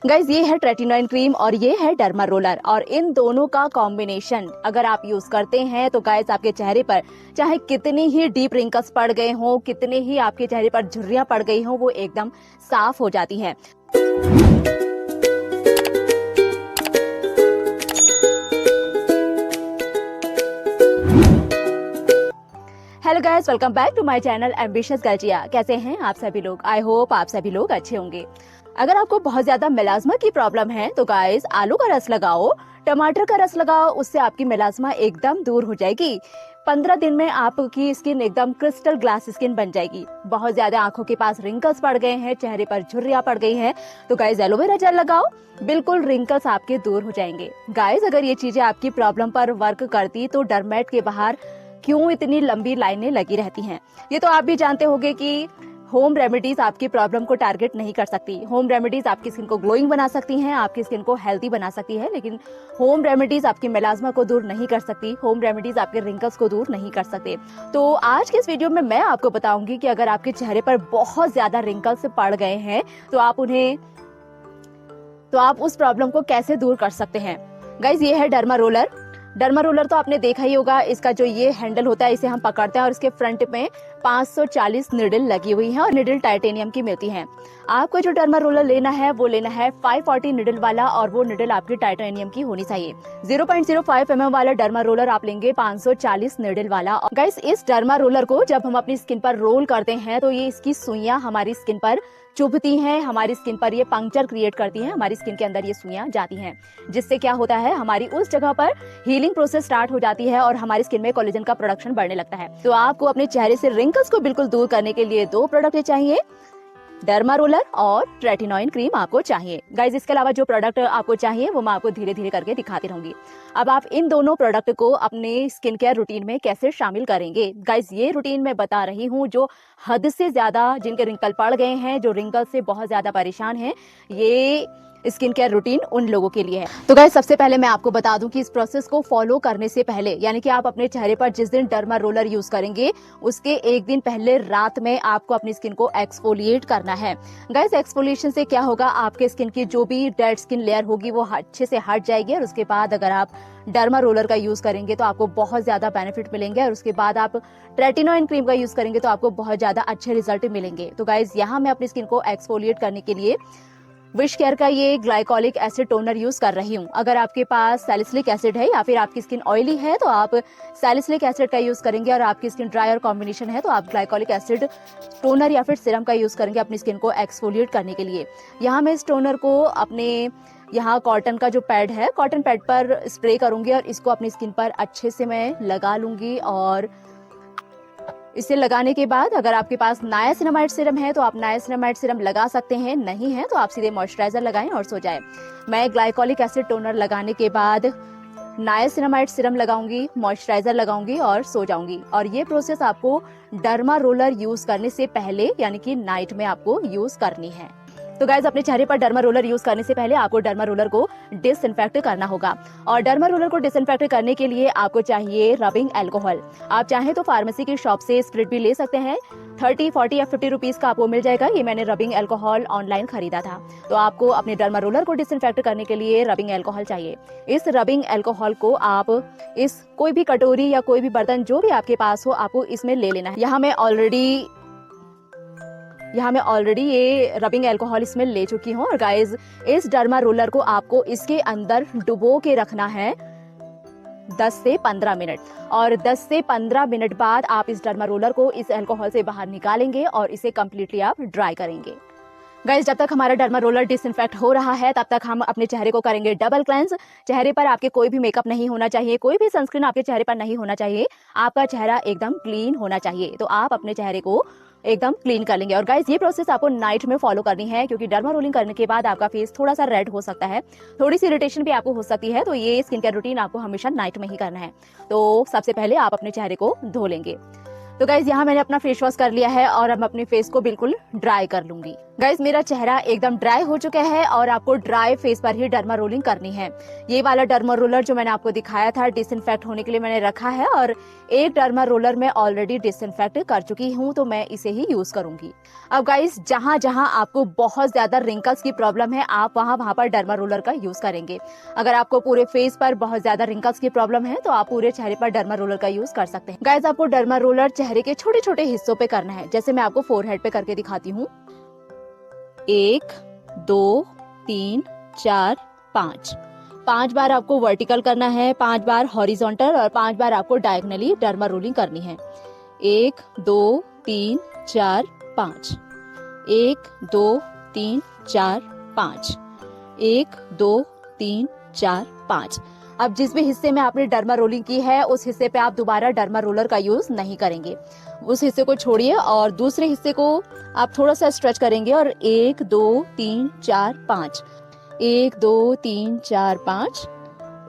Guys ये है tretinoin cream और ये है डर्मा रोलर, और इन दोनों का कॉम्बिनेशन अगर आप यूज करते हैं तो गाइज आपके चेहरे पर चाहे कितनी ही डीप रिंकल्स पड़ गए हों, कितने ही आपके चेहरे पर झुर्रियां पड़ गई हों, वो एकदम साफ हो जाती हैं। Hello guys, welcome back to my channel ambitious Georgia. कैसे हैं आप सभी लोग? आई होप आप सभी लोग अच्छे होंगे। अगर आपको बहुत ज्यादा मेलाज्मा की प्रॉब्लम है तो गाइस आलू का रस लगाओ, टमाटर का रस लगाओ, उससे आपकी मेलाज्मा एकदम दूर हो जाएगी। 15 दिन में आपकी स्किन एकदम क्रिस्टल ग्लास स्किन बन जाएगी। बहुत ज्यादा आंखों के पास रिंकल्स पड़ गए हैं, चेहरे पर झुर्रियां पड़ गई हैं, तो गाइस एलोवेरा जेल लगाओ, बिल्कुल रिंकल्स आपके दूर हो जाएंगे। गाइस अगर ये चीजें आपकी प्रॉब्लम पर वर्क करती तो डर्मेट के बाहर क्यों इतनी लंबी लाइनें लगी रहती हैं? ये तो आप भी जानते होंगे कि होम रेमेडीज आपकी प्रॉब्लम को टारगेट नहीं कर सकती। होम रेमेडीज आपकी स्किन को ग्लोइंग बना सकती हैं, आपकी स्किन को हेल्दी बना सकती है, लेकिन होम रेमेडीज आपकी मेलाज्मा को दूर नहीं कर सकती। होम रेमेडीज आपके रिंकल्स को दूर नहीं कर सकते। तो आज के इस वीडियो में मैं आपको बताऊंगी कि अगर आपके चेहरे पर बहुत ज्यादा रिंकल्स पड़ गए हैं तो आप उस प्रॉब्लम को कैसे दूर कर सकते हैं। गाइज ये है डर्मा रोलर। डर्मा रोलर तो आपने देखा ही होगा। इसका जो ये हैंडल होता है इसे हम पकड़ते हैं और इसके फ्रंट में 540 निडल लगी हुई हैं और निडल टाइटेनियम की मिलती हैं। आपको जो डर्मा रोलर लेना है वो लेना है 540 निडल वाला, और वो निडल आपकी टाइटेनियम की होनी चाहिए। 0.05 mm वाला डर्मा रोलर आप लेंगे 540 निडल वाला। गाइस इस डर्मा रोलर को जब हम अपनी स्किन पर रोल करते हैं तो ये इसकी सुइयां हमारी स्किन पर चुभती हैं, हमारी स्किन पर ये पंक्चर क्रिएट करती हैं, हमारी स्किन के अंदर ये सुइयां जाती हैं, जिससे क्या होता है हमारी उस जगह पर हीलिंग प्रोसेस स्टार्ट हो जाती है और हमारी स्किन में कोलेजन का प्रोडक्शन बढ़ने लगता है। तो आपको अपने चेहरे से रिंकल्स को बिल्कुल दूर करने के लिए 2 प्रोडक्ट चाहिए, डर्मा रोलर और ट्रेटिनॉइन क्रीम आपको चाहिए। गाइज इसके अलावा जो प्रोडक्ट आपको चाहिए वो मैं आपको धीरे धीरे करके दिखाती रहूंगी। अब आप इन दोनों प्रोडक्ट को अपने स्किन केयर रूटीन में कैसे शामिल करेंगे। गाइज ये रूटीन मैं बता रही हूँ जो हद से ज्यादा जिनके रिंकल पड़ गए हैं, जो रिंकल से बहुत ज्यादा परेशान हैं, ये स्किन केयर रूटीन उन लोगों के लिए है। तो गाइस सबसे पहले मैं आपको बता दूं कि इस प्रोसेस को फॉलो करने से पहले, यानी कि आप अपने चेहरे पर जिस दिन डर्मा रोलर यूज करेंगे उसके एक दिन पहले रात में आपको अपनी स्किन को एक्सफोलिएट करना है। गाइस एक्सफोलिएशन से क्या होगा, आपके स्किन की जो भी डेड स्किन लेयर होगी वो अच्छे से हट जाएगी, और उसके बाद अगर आप डर्मा रोलर का यूज करेंगे तो आपको बहुत ज्यादा बेनिफिट मिलेंगे, और उसके बाद आप ट्रेटिनॉइन क्रीम का यूज करेंगे तो आपको बहुत ज्यादा अच्छे रिजल्ट मिलेंगे। तो गाइस यहाँ मैं अपनी स्किन को एक्सफोलिएट करने के लिए विश केयर का ये ग्लाइकोलिक एसिड टोनर यूज कर रही हूँ। अगर आपके पास सैलिसिलिक एसिड है या फिर आपकी स्किन ऑयली है तो आप सैलिसिलिक एसिड का यूज करेंगे, और आपकी स्किन ड्राई और कॉम्बिनेशन है तो आप ग्लाइकोलिक एसिड टोनर या फिर सीरम का यूज करेंगे अपनी स्किन को एक्सफोलिएट करने के लिए। यहाँ मैं इस टोनर को अपने यहाँ कॉटन का जो पैड है, कॉटन पैड पर स्प्रे करूंगी और इसको अपनी स्किन पर अच्छे से मैं लगा लूंगी। और इसे लगाने के बाद अगर आपके पास नायासिनामाइड सीरम है तो आप नायासिनामाइड सीरम लगा सकते हैं, नहीं है तो आप सीधे मॉइस्चराइजर लगाएं और सो जाएं। मैं ग्लाइकोलिक एसिड टोनर लगाने के बाद नायासिनामाइड सीरम लगाऊंगी, मॉइस्चराइजर लगाऊंगी और सो जाऊंगी। और ये प्रोसेस आपको डर्मा रोलर यूज करने से पहले यानी कि नाइट में आपको यूज करनी है। तो गाइज अपने चेहरे पर डर्मा रोलर यूज करने से पहले आपको डर्मा रोलर को डिसइंफेक्ट करना होगा, और डर्मा रोलर को डिसइंफेक्ट करने के लिए आपको चाहिए रबिंग एल्कोहल। आप चाहें तो फार्मेसी की शॉप से स्प्रिट भी ले सकते हैं, 30, 40 या 50 रुपीज का आपको मिल जाएगा। ये मैंने रबिंग एल्कोहल ऑनलाइन खरीदा था। तो आपको अपने डर्मा रोलर को डिसइंफेक्ट करने के लिए रबिंग एल्कोहल चाहिए। इस रबिंग एल्कोहल को आप इस कोई भी कटोरी या कोई भी बर्तन जो भी आपके पास हो आपको इसमें ले लेना है। यहाँ मैं ऑलरेडी ये रबिंग एल्कोहल इसमें ले चुकी हूँ। और गाइज इस डर्मा रोलर को आपको इसके अंदर डुबो के रखना है 10 से 15 मिनट, और 10 से 15 मिनट बाद आप इस डर्मा रोलर को इस एल्कोहल से बाहर निकालेंगे और इसे कंप्लीटली आप ड्राई करेंगे। गाइस जब तक हमारा डर्मा रोलर डिसइंफेक्ट हो रहा है तब तक हम अपने चेहरे को करेंगे डबल क्लेंस। चेहरे पर आपके कोई भी मेकअप नहीं होना चाहिए, कोई भी सनस्क्रीन आपके चेहरे पर नहीं होना चाहिए, आपका चेहरा एकदम क्लीन होना चाहिए। तो आप अपने चेहरे को एकदम क्लीन कर लेंगे। और गाइस ये प्रोसेस आपको नाइट में फॉलो करनी है, क्योंकि डर्मा रोलिंग करने के बाद आपका फेस थोड़ा सा रेड हो सकता है, थोड़ी सी इरिटेशन भी आपको हो सकती है। तो ये स्किन केयर रूटीन आपको हमेशा नाइट में ही करना है। तो सबसे पहले आप अपने चेहरे को धो लेंगे। तो गाइज यहाँ मैंने अपना फेस वॉश कर लिया है और अब अपने फेस को बिल्कुल ड्राई कर लूंगी। गाइज मेरा चेहरा एकदम ड्राई हो चुका है और आपको ड्राई फेस पर ही डर्मा रोलिंग करनी है। ये वाला डर्मा रोलर जो मैंने आपको दिखाया था डिसइंफेक्ट होने के लिए मैंने रखा है और एक डर्मा रोलर मैं ऑलरेडी डिसइंफेक्ट कर चुकी हूँ, तो मैं इसे ही यूज करूंगी। अब गाइज जहां जहां आपको बहुत ज्यादा रिंकल्स की प्रॉब्लम है आप वहां पर डर्मा रोलर का यूज करेंगे। अगर आपको पूरे फेस पर बहुत ज्यादा रिंकल्स की प्रॉब्लम है तो आप पूरे चेहरे पर डर्मा रोलर का यूज कर सकते हैं। गाइज आपको डर्मा रोलर चेहरे के छोटे छोटे हिस्सों पे करना है, जैसे मैं आपको फोरहेड पे करके दिखाती हूँ। 1 2 3 4 5 5 बार आपको वर्टिकल करना है, 5 बार हॉरिजॉन्टल और 5 बार आपको डायगोनली डर्मा रोलिंग करनी है। 1 2 3 4 5 1 2 3 4 5 1 2 3 4 5। अब जिस भी हिस्से में आपने डर्मा रोलिंग की है उस हिस्से पे आप दोबारा डर्मा रोलर का यूज नहीं करेंगे। उस हिस्से को छोड़िए और दूसरे हिस्से को आप थोड़ा सा स्ट्रेच करेंगे और 1 2 3 4 5 1 2 3 4 5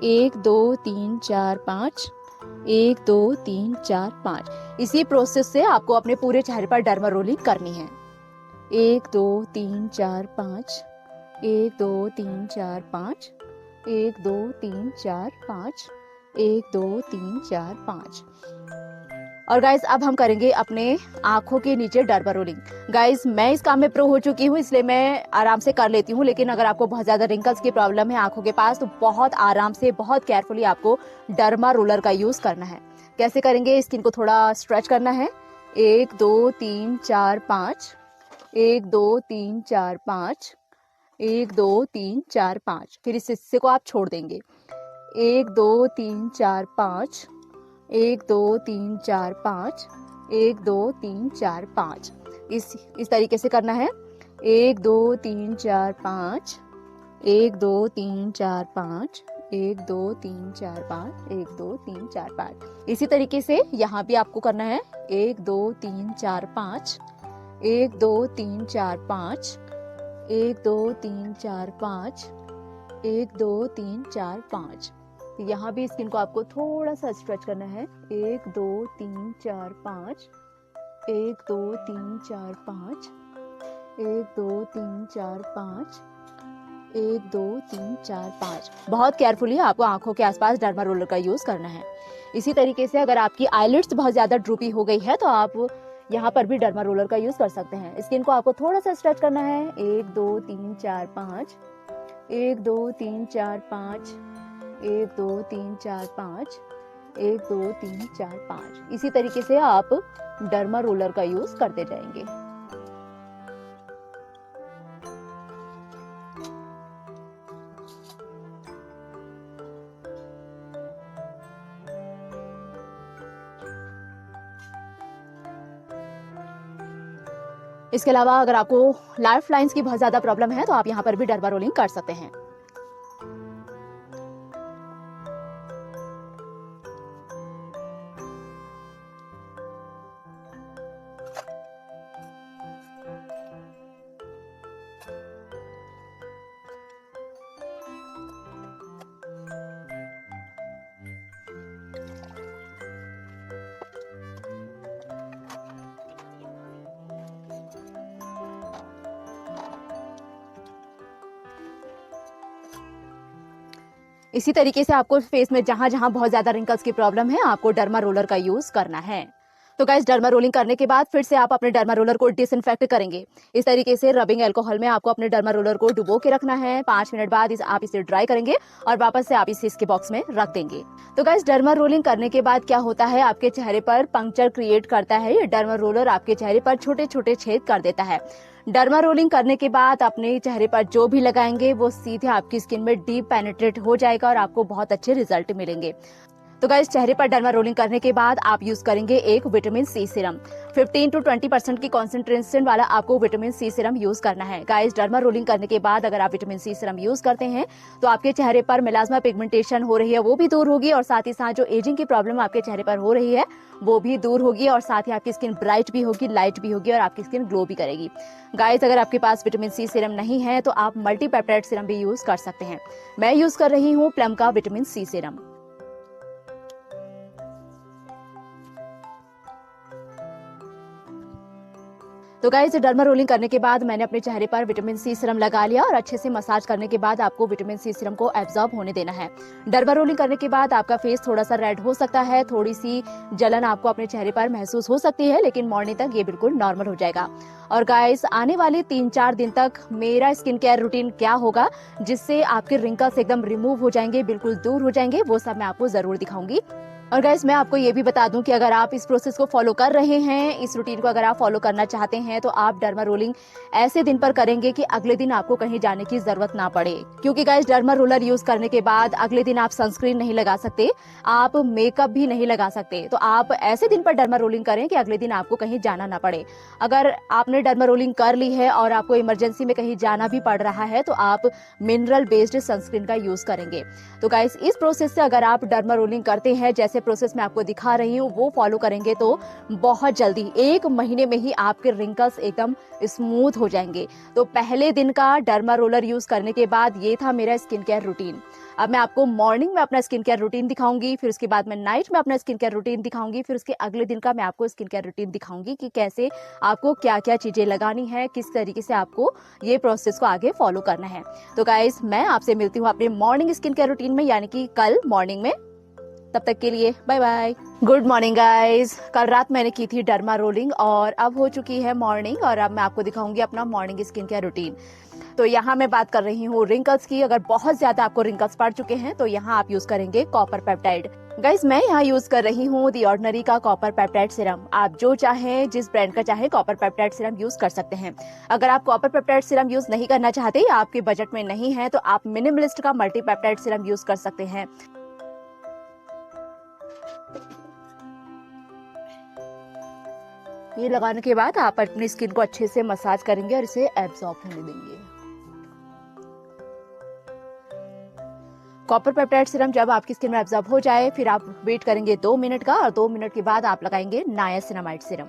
1 2 3 4 5 1 2 3 4 5। इसी प्रोसेस से आपको अपने पूरे चेहरे पर डर्मा रोलिंग करनी है। 1 2 3 4 5 1 2 3 4 5 1 2 3 4 5 1 2 3 4 5। और गाइज अब हम करेंगे अपने आंखों के नीचे डर्मा रोलिंग। गाइज मैं इस काम में प्रो हो चुकी हूँ इसलिए मैं आराम से कर लेती हूँ, लेकिन अगर आपको बहुत ज्यादा रिंकल्स की प्रॉब्लम है आंखों के पास तो बहुत आराम से बहुत केयरफुली आपको डर्मा रोलर का यूज करना है। कैसे करेंगे? स्किन को थोड़ा स्ट्रेच करना है। 1 2 3 4 5 1 2 3 4 5 1 2 3 4 5। फिर इस हिस्से को आप छोड़ देंगे। 1 2 3 4 5 1 2 3 4 5 1 2 3 4 5। इस तरीके से करना है। 1 2 3 4 5 1 2 3 4 5 1 2 3 4 5 1 2 3 4 5। इसी तरीके से यहाँ भी आपको करना है। 1 2 3 4 5 1 2 3 4 5 1 2 3 4 5 1 2 3 4 5। यहाँ भी स्किन को आपको थोड़ा सा स्ट्रेच करना है। 1 2 3 4 5 1 2 3 4 5 1 2 3 4 5 1 2 3 4 5। बहुत केयरफुली आपको आंखों के आसपास डर्मा रोलर का यूज करना है। इसी तरीके से अगर आपकी आईलिड्स बहुत ज्यादा ड्रूपी हो गई है तो आप यहाँ पर भी डर्मा रोलर का यूज कर सकते हैं। स्किन को आपको थोड़ा सा स्ट्रेच करना है। 1 2 3 4 5 1 2 3 4 5 1 2 3 4 5 1 2 3 4 5। इसी तरीके से आप डर्मा रोलर का यूज करते जाएंगे। इसके अलावा अगर आपको लाइफ लाइंस की बहुत ज्यादा प्रॉब्लम है तो आप यहाँ पर भी डर्मा रोलिंग कर सकते हैं। इसी तरीके से आपको फेस में जहां जहां बहुत ज्यादा रिंकल्स की प्रॉब्लम है आपको डर्मा रोलर का यूज करना है। तो गाइस डर्मा रोलिंग करने के बाद फिर से आप अपने डर्मा रोलर को डिसइंफेक्ट करेंगे। इस तरीके से रबिंग अल्कोहल में आपको अपने डर्मा रोलर को डुबो के रखना है। 5 मिनट बाद आप इसे ड्राई करेंगे और वापस से आप इसे इसके बॉक्स में रख देंगे। तो गाइस डर्मा रोलिंग करने के बाद क्या होता है, आपके चेहरे पर पंक्चर क्रिएट करता है। ये डर्मा रोलर आपके चेहरे पर छोटे छोटे छेद कर देता है। डर्मा रोलिंग करने के बाद अपने चेहरे पर जो भी लगाएंगे वो सीधे आपकी स्किन में डीप पेनिट्रेट हो जाएगा और आपको बहुत अच्छे रिजल्ट मिलेंगे। तो गाइस चेहरे पर डर्मा रोलिंग करने के बाद आप यूज करेंगे एक विटामिन सी सीरम। 15 to 20% की कॉन्सेंट्रेशन वाला आपको विटामिन सी सीरम यूज करना है। गाइस डर्मा रोलिंग करने के बाद अगर आप विटामिन सी सीरम यूज करते हैं तो आपके चेहरे पर मेलास्मा पिगमेंटेशन हो रही है वो भी दूर होगी और साथ ही साथ जो एजिंग की प्रॉब्लम आपके चेहरे पर हो रही है वो भी दूर होगी और साथ ही आपकी स्किन ब्राइट भी होगी, लाइट भी होगी और आपकी स्किन ग्लो भी करेगी। गाइस अगर आपके पास विटामिन सी सीरम नहीं है तो आप मल्टीपेप्टाइड सीरम भी यूज कर सकते हैं। मैं यूज कर रही हूँ प्लम का विटामिन सी सीरम। तो गाइस डर्मा रोलिंग करने के बाद मैंने अपने चेहरे पर विटामिन सी सीरम लगा लिया और अच्छे से मसाज करने के बाद आपको विटामिन सी सीरम को एब्जॉर्ब होने देना है। डर्मा रोलिंग करने के बाद आपका फेस थोड़ा सा रेड हो सकता है, थोड़ी सी जलन आपको अपने चेहरे पर महसूस हो सकती है, लेकिन मॉर्निंग तक ये बिल्कुल नॉर्मल हो जाएगा। और गाइस आने वाले 3-4 दिन तक मेरा स्किन केयर रूटीन क्या होगा जिससे आपके रिंकल्स एकदम रिमूव हो जाएंगे, बिल्कुल दूर हो जाएंगे, वो सब मैं आपको जरूर दिखाऊंगी। और गाइस मैं आपको ये भी बता दूं कि अगर आप इस प्रोसेस को फॉलो कर रहे हैं, इस रूटीन को अगर आप फॉलो करना चाहते हैं, तो आप डर्मा रोलिंग ऐसे दिन पर करेंगे कि अगले दिन आपको कहीं जाने की जरूरत ना पड़े। क्योंकि गाइस डर्मा रोलर यूज करने के बाद अगले दिन आप सनस्क्रीन नहीं लगा सकते, आप मेकअप भी नहीं लगा सकते। तो आप ऐसे दिन पर डर्मा रोलिंग करें कि अगले दिन आपको कहीं जाना ना पड़े। अगर आपने डर्मा रोलिंग कर ली है और आपको इमरजेंसी में कहीं जाना भी पड़ रहा है, तो आप मिनरल बेस्ड सनस्क्रीन का यूज करेंगे। तो गाइस इस प्रोसेस से अगर आप डर्मा रोलिंग करते हैं, जैसे प्रोसेस मैं आपको दिखा रही हूँ, वो फॉलो करेंगे तो बहुत जल्दी 1 महीने में ही आपके रिंकल्स एकदम स्मूथ हो जाएंगे। तो पहले दिन का डर्मा रोलर यूज करने के बाद ये था मेरा स्किन केयर रूटीन। अब मैं आपको मॉर्निंग में अपना स्किन केयर रूटीन दिखाऊंगी, फिर उसके बाद मैं नाइट में अपना स्किन केयर रूटीन दिखाऊंगी, फिर उसके अगले दिन का मैं आपको स्किन केयर रूटीन दिखाऊंगी कि कैसे आपको क्या क्या चीजें लगानी है, किस तरीके से आपको ये प्रोसेस को आगे फॉलो करना है। तो गाइस मैं आपसे मिलती हूँ अपने मॉर्निंग स्किन केयर रूटीन में, यानी कि कल मॉर्निंग में। तब तक के लिए bye bye. Good morning guys. कल रात मैंने की थी डर्मा रोलिंग और अब हो चुकी है मॉर्निंग, और अब मैं आपको दिखाऊंगी अपना मॉर्निंग स्किन केयर रूटीन। तो यहाँ मैं बात कर रही हूँ रिंकल्स की। अगर बहुत ज्यादा आपको रिंकल्स पड़ चुके हैं तो यहाँ आप यूज करेंगे कॉपर पेप्टाइड। गाइस मैं यहाँ यूज कर रही हूँ दी ऑर्डिनरी का कॉपर पेप्टाइड सीरम। आप जो चाहे, जिस ब्रांड का चाहे, कॉपर पेप्टाइड सीरम यूज कर सकते हैं। अगर आप कॉपर पेप्टाइड सीरम यूज नहीं करना चाहते या आपके बजट में नहीं है, तो आप मिनिमलिस्ट का मल्टी पेप्टाइड सीरम यूज कर सकते हैं। ये लगाने के बाद आप अपनी स्किन को अच्छे से मसाज करेंगे और इसे एब्जॉर्ब होने देंगे। कॉपर पेप्टाइड सीरम जब आपकी स्किन में एब्जॉर्ब हो जाए, फिर आप वेट करेंगे 2 मिनट का, और 2 मिनट के बाद आप लगाएंगे niacinamide serum.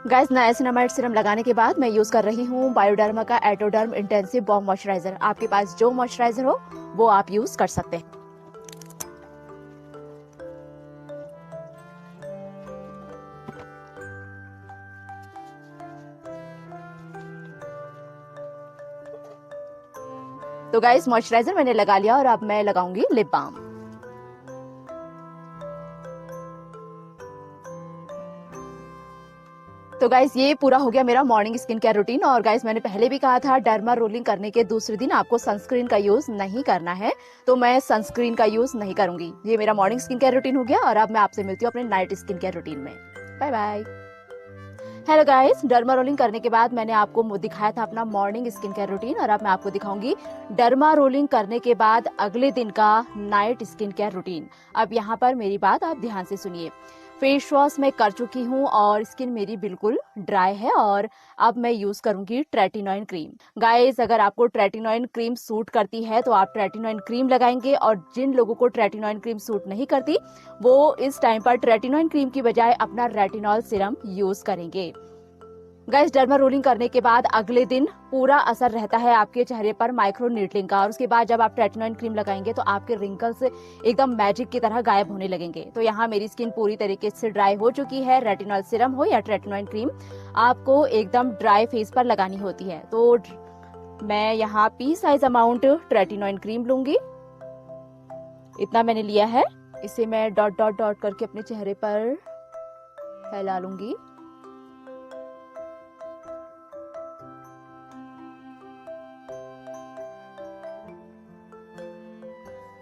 Guys niacinamide serum लगाने के बाद मैं यूज कर रही हूँ बायोडर्मा का एटोडर्म इंटेंसिव बॉम मॉइस्चराइजर। आपके पास जो मॉइस्चराइजर हो वो आप यूज कर सकते हैं। तो गाइस मॉइस्चराइजर मैंने लगा लिया और अब मैं लगाऊंगी लिप बाम। तो गाइस ये पूरा हो गया मेरा मॉर्निंग स्किन केयर रूटीन। और गाइस मैंने पहले भी कहा था डर्मा रोलिंग करने के दूसरे दिन आपको सनस्क्रीन का यूज नहीं करना है, तो मैं सनस्क्रीन का यूज नहीं करूंगी। ये मेरा मॉर्निंग स्किन केयर रूटीन हो गया और अब मैं आपसे मिलती हूँ अपने नाइट स्किन केयर रूटीन में। Bye bye. Hello guys, derma rolling करने के बाद मैंने आपको दिखाया था अपना मॉर्निंग स्किन केयर रूटीन, और अब मैं आपको दिखाऊंगी डर्मा रोलिंग करने के बाद अगले दिन का नाइट स्किन केयर रूटीन। अब यहाँ पर मेरी बात आप ध्यान से सुनिए। फेस वॉश मैं कर चुकी हूँ और स्किन मेरी बिल्कुल ड्राई है, और अब मैं यूज करूंगी ट्रेटिनॉइन क्रीम। गाइस अगर आपको ट्रेटिनॉइन क्रीम सूट करती है तो आप ट्रेटिनॉइन क्रीम लगाएंगे, और जिन लोगों को ट्रेटिनॉइन क्रीम सूट नहीं करती वो इस टाइम पर ट्रेटिनॉइन क्रीम की बजाय अपना रेटिनॉल सीरम यूज करेंगे। गाइस डर्मा रोलिंग करने के बाद अगले दिन पूरा असर रहता है आपके चेहरे पर माइक्रो नीडलिंग का, और उसके बाद जब आप ट्रेटिनॉइन क्रीम लगाएंगे तो आपके रिंकल्स एकदम मैजिक की तरह गायब होने लगेंगे। तो यहाँ मेरी स्किन पूरी तरीके से ड्राई हो चुकी है। रेटिनॉल सीरम हो या ट्रेटिनॉइन क्रीम, आपको एकदम ड्राई फेस पर लगानी होती है। तो मैं यहाँ P size amount tretinoin cream लूंगी, इतना मैंने लिया है। इसे मैं डॉट डॉट डॉट करके अपने चेहरे पर फैला लूंगी।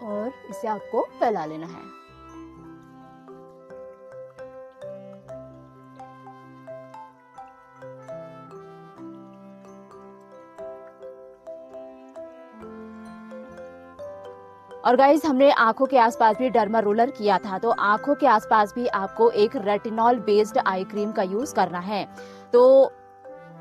और इसे आपको फैला लेना है। और गाइस हमने आंखों के आसपास भी डर्मा रोलर किया था, तो आंखों के आसपास भी आपको एक रेटिनॉल बेस्ड आई क्रीम का यूज करना है। तो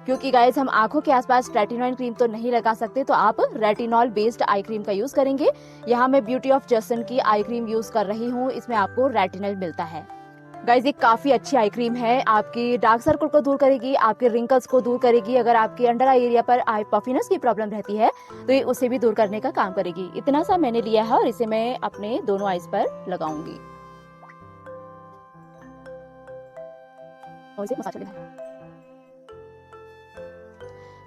क्योंकि गाइस हम आंखों के आसपास रेटिनॉइन क्रीम तो नहीं लगा सकते, तो आप रेटिनॉल बेस्ड आई क्रीम का यूज करेंगे। यहाँ मैं ब्यूटी ऑफ जसन की आई क्रीम यूज कर रही हूँ, इसमें आपको रेटिनॉल मिलता है। गाइस ये काफी अच्छी आई क्रीम है, आपकी डार्क सर्कल को दूर करेगी, आपके रिंकल्स को दूर करेगी। अगर आपके अंडर आई एरिया पर आई पफिनेस की प्रॉब्लम रहती है तो ये उसे भी दूर करने का काम करेगी। इतना सा मैंने लिया है और इसे मैं अपने दोनों आईज पर लगाऊंगी। और इसे मसाज कर लेना है।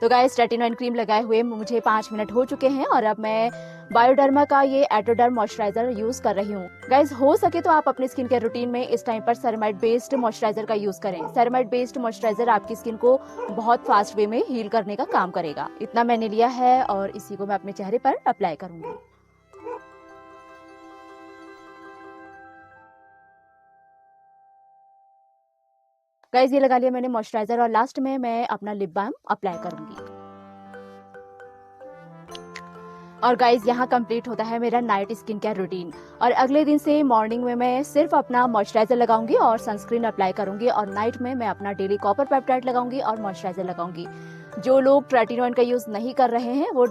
तो गाइस रेटिनॉइड क्रीम लगाए हुए मुझे 5 मिनट हो चुके हैं और अब मैं बायोडर्मा का ये एटोडर्म मॉइस्चराइजर यूज कर रही हूँ। गाइस हो सके तो आप अपने स्किन केयर रूटीन में इस टाइम पर सेरेमाइड बेस्ड मॉइस्चराइजर का यूज करें। सेरेमाइड बेस्ड मॉइस्चराइजर आपकी स्किन को बहुत फास्ट वे में हील करने का काम करेगा। इतना मैंने लिया है और इसी को मैं अपने चेहरे पर अप्लाई करूंगी। गाइस ये लगा लिया मैंने मॉइस्चराइजर और लास्ट में मैं अपना लिप बाम अप्लाई करूंगी। और गाइज यहाँ कंप्लीट होता है मेरा नाइट स्किन केयर रूटीन। और अगले दिन से मॉर्निंग में मैं सिर्फ अपना मॉइस्चराइजर लगाऊंगी और सनस्क्रीन अप्लाई करूंगी और नाइट में मैं अपना डेली कॉपर पेप्टाइड लगाऊंगी और मॉइस्चराइजर लगाऊंगी। जो लोग ट्रेटिनॉइड का यूज नहीं कर रहे हैं वो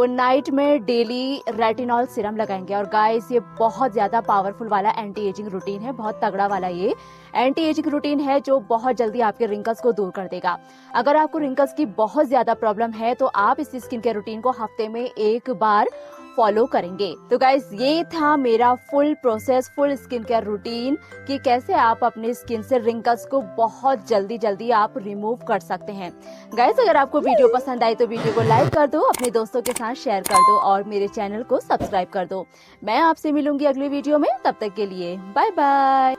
नाइट में डेली रेटिनॉल सिरम लगाएंगे। और गाइस ये बहुत ज्यादा पावरफुल वाला एंटी एजिंग रूटीन है, बहुत तगड़ा वाला ये एंटी एजिंग रूटीन है जो बहुत जल्दी आपके रिंकल्स को दूर कर देगा। अगर आपको रिंकल्स की बहुत ज्यादा प्रॉब्लम है तो आप इस स्किन केयर रूटीन को हफ्ते में एक बार फॉलो करेंगे। तो गाइस ये था मेरा full process, full skin care routine कि कैसे आप अपने स्किन से रिंकल्स को बहुत जल्दी आप रिमूव कर सकते हैं। गाइस अगर आपको वीडियो पसंद आई तो वीडियो को लाइक कर दो, अपने दोस्तों के साथ शेयर कर दो और मेरे चैनल को सब्सक्राइब कर दो। मैं आपसे मिलूंगी अगली वीडियो में, तब तक के लिए बाय बाय।